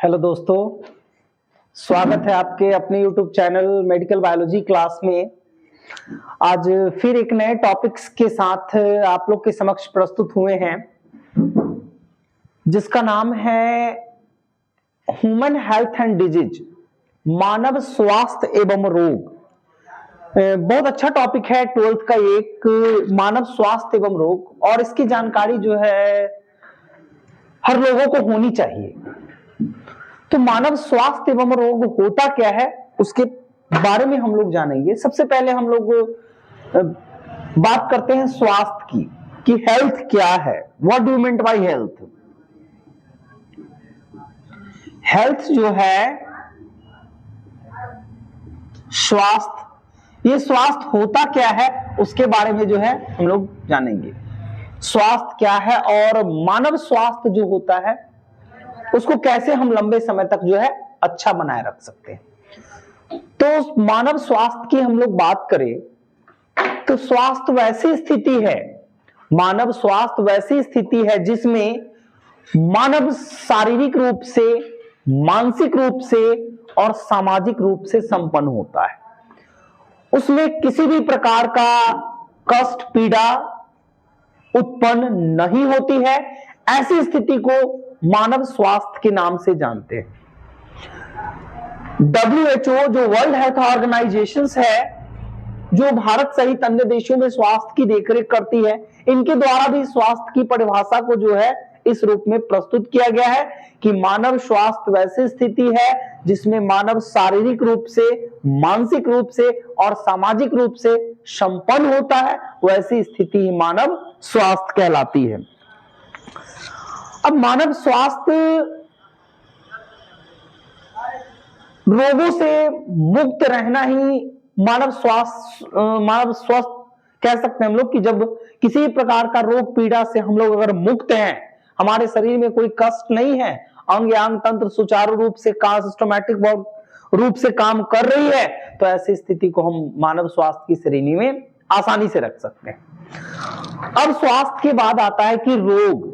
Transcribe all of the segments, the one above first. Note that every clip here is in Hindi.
हेलो दोस्तों, स्वागत है आपके अपने YouTube channel medical biology class में। आज फिर एक नए टॉपिक्स के साथ आप लोग के समक्ष प्रस्तुत हुए हैं, जिसका नाम है ह्यूमन हेल्थ एंड डिजीज, मानव स्वास्थ्य एवं रोग। बहुत अच्छा टॉपिक है 12th का एक मानव स्वास्थ्य एवं रोग, और इसकी जानकारी जो है हर लोगों को होनी चाहिए। तो मानव स्वास्थ्य एवं रोग होता क्या है उसके बारे में हम लोग जानेंगे। सबसे पहले हम लोग बात करते हैं स्वास्थ्य की, कि हेल्थ क्या है। What do you mean by health? Health जो है स्वास्थ्य, ये स्वास्थ्य होता क्या है उसके बारे में जो है हम लोग जानेंगे। स्वास्थ्य क्या है और मानव स्वास्थ्य जो होता है उसको कैसे हम लंबे समय तक जो है अच्छा बनाए रख सकते हैं। तो मानव स्वास्थ्य की हम लोग बात करें तो स्वास्थ्य वैसी स्थिति है, मानव स्वास्थ्य वैसी स्थिति है जिसमें मानव शारीरिक रूप से, मानसिक रूप से और सामाजिक रूप से संपन्न होता है। उसमें किसी भी प्रकार का कष्ट, पीड़ा उत्पन्न नहीं होती है। ऐसी स्थिति को मानव स्वास्थ्य के नाम से जानते हैं। WHO जो वर्ल्ड हेल्थ ऑर्गेनाइजेशन है, जो भारत सहित अन्य देशों में स्वास्थ्य की देखरेख करती है, इनके द्वारा भी स्वास्थ्य की परिभाषा को जो है इस रूप में प्रस्तुत किया गया है कि मानव स्वास्थ्य वैसी स्थिति है जिसमें मानव शारीरिक रूप से, मानसिक रूप से और सामाजिक रूप से संपन्न होता है। वैसी स्थिति ही मानव स्वास्थ्य कहलाती है। अब मानव स्वास्थ्य रोगों से मुक्त रहना ही मानव स्वस्थ कह सकते हैं हम लोग, कि जब किसी प्रकार का रोग पीड़ा से हम लोग अगर मुक्त हैं, हमारे शरीर में कोई कष्ट नहीं है, अंग यांग तंत्र सुचारू रूप से सिस्टमैटिक रूप से काम कर रही है, तो ऐसी स्थिति को हम मानव स्वास्थ्य की श्रेणी में आसानी से रख सकते हैं। अब स्वास्थ्य के बाद आता है कि रोग,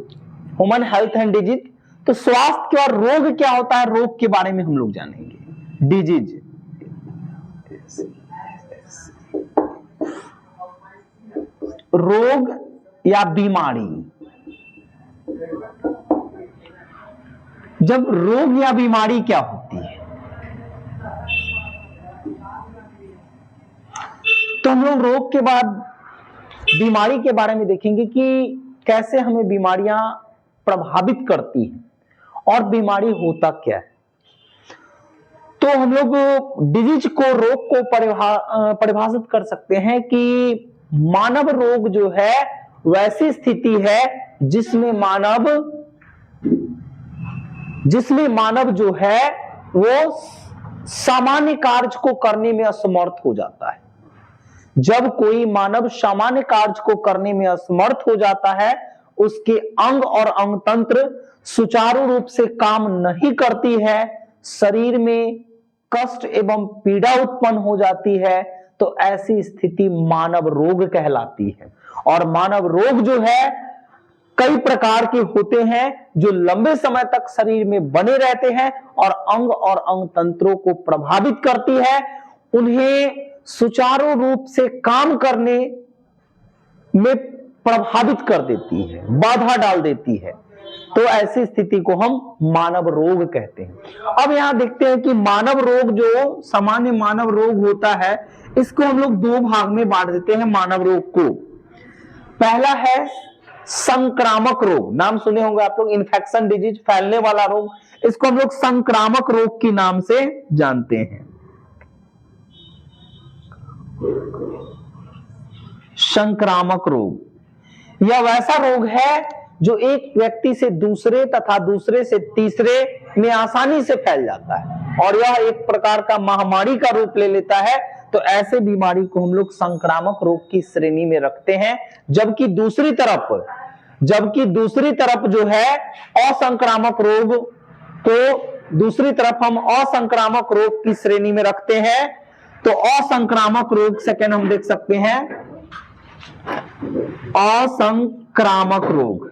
ह्यूमन हेल्थ एंड डिजीज। तो स्वास्थ्य और रोग क्या होता है, रोग के बारे में हम लोग जानेंगे। डिजीज, रोग या बीमारी। जब रोग या बीमारी क्या होती है तो हम लोग रोग के बाद बीमारी के बारे में देखेंगे कि कैसे हमें बीमारियां प्रभावित करती हैं और बीमारी होता क्या है। तो हम लोग डिजीज को, रोग को परिभाषित कर सकते हैं कि मानव रोग जो है वैसी स्थिति है जिसमें मानव जो है वो सामान्य कार्य को करने में असमर्थ हो जाता है। जब कोई मानव सामान्य कार्य को करने में असमर्थ हो जाता है, उसके अंग और अंग तंत्र सुचारू रूप से काम नहीं करती है, शरीर में कष्ट एवं पीड़ा उत्पन्न हो जाती है, तो ऐसी स्थिति मानव रोग कहलाती है। और मानव रोग जो है कई प्रकार के होते हैं जो लंबे समय तक शरीर में बने रहते हैं और अंग तंत्रों को प्रभावित करती है, उन्हें सुचारू रूप से काम करने में प्रभावित कर देती है, बाधा डाल देती है। तो ऐसी स्थिति को हम मानव रोग कहते हैं। अब यहां देखते हैं कि मानव रोग, जो सामान्य मानव रोग होता है, इसको हम लोग दो भाग में बांट देते हैं मानव रोग को। पहला है संक्रामक रोग, नाम सुने होंगे आप लोग, इन्फेक्शन डिजीज, फैलने वाला रोग। इसको हम लोग संक्रामक रोग के नाम से जानते हैं। संक्रामक रोग यह वैसा रोग है जो एक व्यक्ति से दूसरे तथा दूसरे से तीसरे में आसानी से फैल जाता है और यह एक प्रकार का महामारी का रूप ले लेता है। तो ऐसे बीमारी को हम लोग संक्रामक रोग की श्रेणी में रखते हैं। जबकि दूसरी तरफ जो है असंक्रामक रोग को दूसरी तरफ हम असंक्रामक रोग की श्रेणी में रखते हैं। तो असंक्रामक रोग सेकेंड हम देख सकते हैं, असंक्रामक रोग।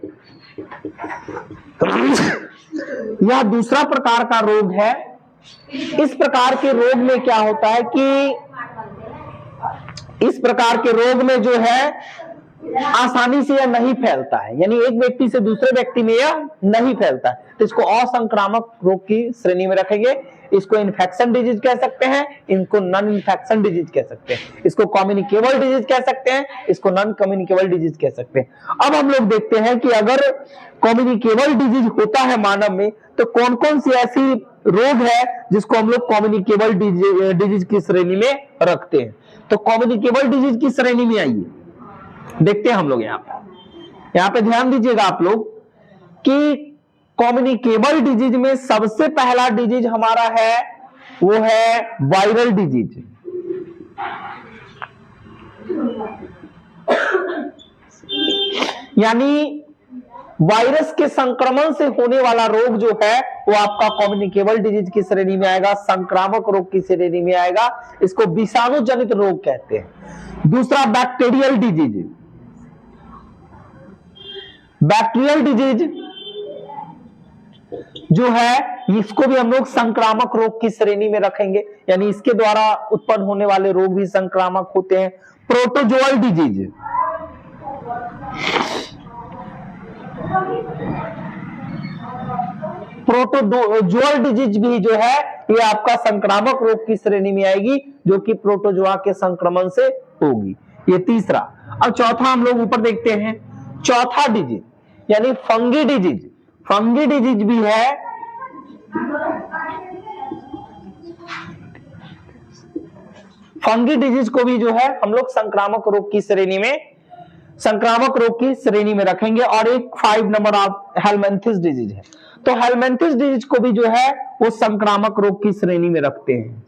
यह दूसरा प्रकार का रोग है। इस प्रकार के रोग में क्या होता है कि इस प्रकार के रोग में जो है आसानी से यह नहीं फैलता है, यानी एक व्यक्ति से दूसरे व्यक्ति में यह नहीं फैलता है, तो इसको असंक्रामक रोग की श्रेणी में रखेंगे। इसको इन्फेक्शन डिजीज कह सकते हैं, इनको नॉन इन्फेक्शन डिजीज कह सकते हैं, इसको कम्युनिकेबल डिजीज कह सकते हैं, इसको नॉन कम्युनिकेबल डिजीज कह सकते हैं। अब हम लोग देखते हैं कि अगर कम्युनिकेबल डिजीज होता है मानव में, तो कौन कौन सी ऐसी रोग है जिसको हम लोग कम्युनिकेबल डिजीज की श्रेणी में रखते हैं। तो कम्युनिकेबल डिजीज की श्रेणी में आइए देखते हैं हम लोग। यहां पे ध्यान दीजिएगा आप लोग कि कम्युनिकेबल डिजीज में सबसे पहला डिजीज हमारा है वो है वायरल डिजीज। यानी वायरस के संक्रमण से होने वाला रोग जो है वो आपका कम्युनिकेबल डिजीज की श्रेणी में आएगा, संक्रामक रोग की श्रेणी में आएगा। इसको विषाणु जनित रोग कहते हैं। दूसरा बैक्टीरियल डिजीज। बैक्टीरियल डिजीज जो है इसको भी हम लोग संक्रामक रोग की श्रेणी में रखेंगे, यानी इसके द्वारा उत्पन्न होने वाले रोग भी संक्रामक होते हैं। प्रोटोजोअल डिजीज, प्रोटोजोअल डिजीज भी जो है ये आपका संक्रामक रोग की श्रेणी में आएगी, जो कि प्रोटोजोआ के संक्रमण से होगी। ये तीसरा। अब चौथा हम लोग ऊपर देखते हैं, चौथा डिजीज यानी फंगी डिजीज। फंगी डिजीज भी है, फंगी डिजीज को भी जो है हम लोग संक्रामक रोग की श्रेणी में रखेंगे। और एक 5 नंबर आप हेलमिंथिस डिजीज है, तो हेलमिंथिस डिजीज को भी जो है वो संक्रामक रोग की श्रेणी में रखते हैं।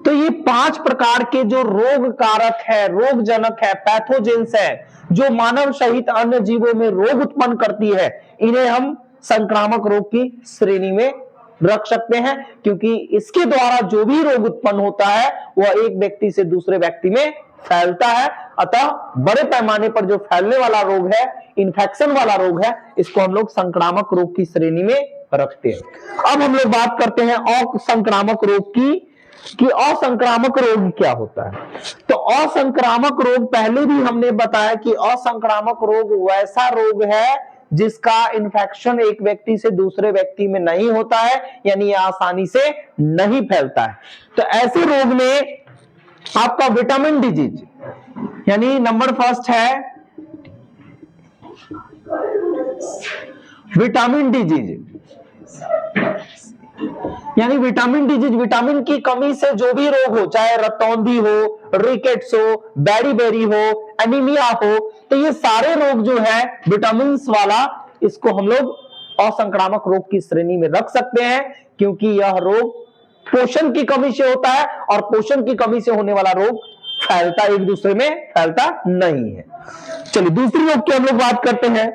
तो ये 5 प्रकार के जो रोग कारक है, रोग जनक है, पैथोजेंस है, जो मानव सहित अन्य जीवों में रोग उत्पन्न करती है, इन्हें हम संक्रामक रोग की श्रेणी में रख सकते हैं, क्योंकि इसके द्वारा जो भी रोग उत्पन्न होता है वह एक व्यक्ति से दूसरे व्यक्ति में फैलता है। अतः बड़े पैमाने पर जो फैलने वाला रोग है, इन्फेक्शन वाला रोग है, इसको हम लोग संक्रामक रोग की श्रेणी में रखते हैं। अब हम लोग बात करते हैं असंक्रामक रोग की, कि असंक्रामक रोग क्या होता है। तो असंक्रामक रोग पहले भी हमने बताया कि असंक्रामक रोग वैसा रोग है जिसका इन्फेक्शन एक व्यक्ति से दूसरे व्यक्ति में नहीं होता है, यानी यह आसानी से नहीं फैलता है। तो ऐसे रोग में आपका विटामिन डिजीज, यानी नंबर फर्स्ट है विटामिन डिजीज। यानी विटामिन डिजीज, विटामिन की कमी से जो भी रोग हो, चाहे रतौंधी हो, रिकेट्स हो, बेरी हो, एनीमिया हो, तो ये सारे रोग जो है विटामिन वाला, इसको हम लोग असंक्रामक रोग की श्रेणी में रख सकते हैं, क्योंकि यह रोग पोषण की कमी से होता है और पोषण की कमी से होने वाला रोग फैलता एक दूसरे में फैलता नहीं है। चलिए दूसरी रोग की हम लोग बात करते हैं।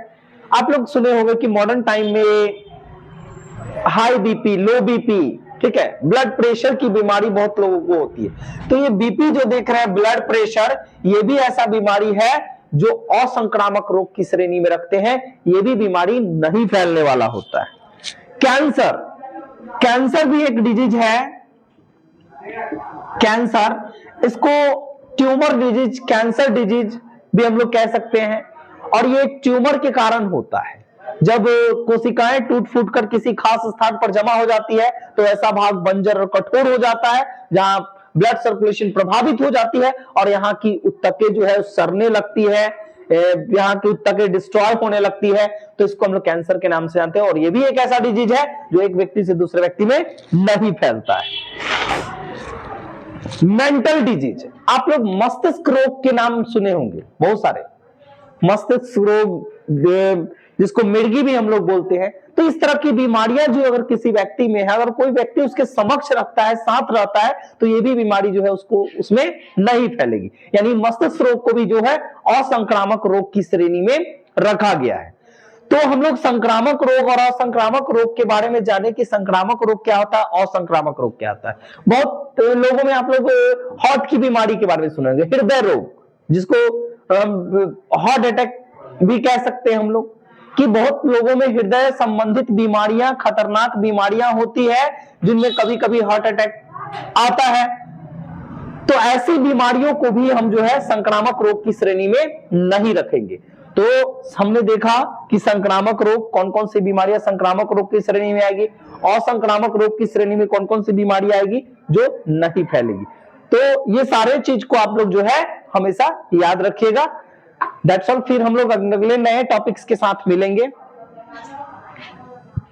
आप लोग सुने होंगे कि मॉडर्न टाइम में हाई बीपी, लो बीपी, ठीक है, ब्लड प्रेशर की बीमारी बहुत लोगों को होती है। तो ये बीपी जो देख रहे हैं, ब्लड प्रेशर, ये भी ऐसा बीमारी है जो असंक्रामक रोग की श्रेणी में रखते हैं। ये भी बीमारी नहीं फैलने वाला होता है। कैंसर, कैंसर भी एक डिजीज है। कैंसर, इसको ट्यूमर डिजीज, कैंसर डिजीज भी हम लोग कह सकते हैं। और ये ट्यूमर के कारण होता है। जब कोशिकाएं टूट फूट कर किसी खास स्थान पर जमा हो जाती है, तो ऐसा भाग बंजर और कठोर हो जाता है, जहां ब्लड सर्कुलेशन प्रभावित हो जाती है और यहाँ की उत्तकें जो है सड़ने लगती है, यहाँ की उत्तकें डिस्ट्रॉय होने लगती है। तो इसको हम लोग कैंसर के नाम से जानते हैं। और ये भी एक ऐसा डिजीज है जो एक व्यक्ति से दूसरे व्यक्ति में नहीं फैलता है। मेंटल डिजीज, आप लोग मस्तिष्क रोग के नाम सुने होंगे बहुत सारे। मस्तिष्क रोग, जिसको मिर्गी भी हम लोग बोलते हैं। तो इस तरह की बीमारियां जो अगर किसी व्यक्ति में है, अगर कोई व्यक्ति उसके समक्ष रखता है, साथ रहता है, तो ये भी बीमारी जो है उसको उसमें नहीं फैलेगी। यानी मस्तिष्क रोग को भी जो है असंक्रामक रोग की श्रेणी में रखा गया है। तो हम लोग संक्रामक रोग और असंक्रामक रोग के बारे में जाने कि संक्रामक रोग क्या होता है, असंक्रामक रोग क्या होता है। बहुत लोगों में आप लोग हार्ट की बीमारी के बारे में सुनेंगे, हृदय रोग, जिसको हार्ट अटैक भी कह सकते हैं हम लोग कि बहुत लोगों में हृदय संबंधित बीमारियां, खतरनाक बीमारियां होती है, जिनमें कभी कभी हार्ट अटैक आता है। तो ऐसी बीमारियों को भी हम जो है संक्रामक रोग की श्रेणी में नहीं रखेंगे। तो हमने देखा कि संक्रामक रोग कौन कौन सी बीमारियां संक्रामक रोग की श्रेणी में आएगी, और संक्रामक रोग की श्रेणी में कौन कौन सी बीमारी आएगी जो नहीं फैलेगी। तो ये सारे चीज को आप लोग जो है हमेशा याद रखिएगा। That's all. फिर हम लोग अगले नए टॉपिक्स के साथ मिलेंगे।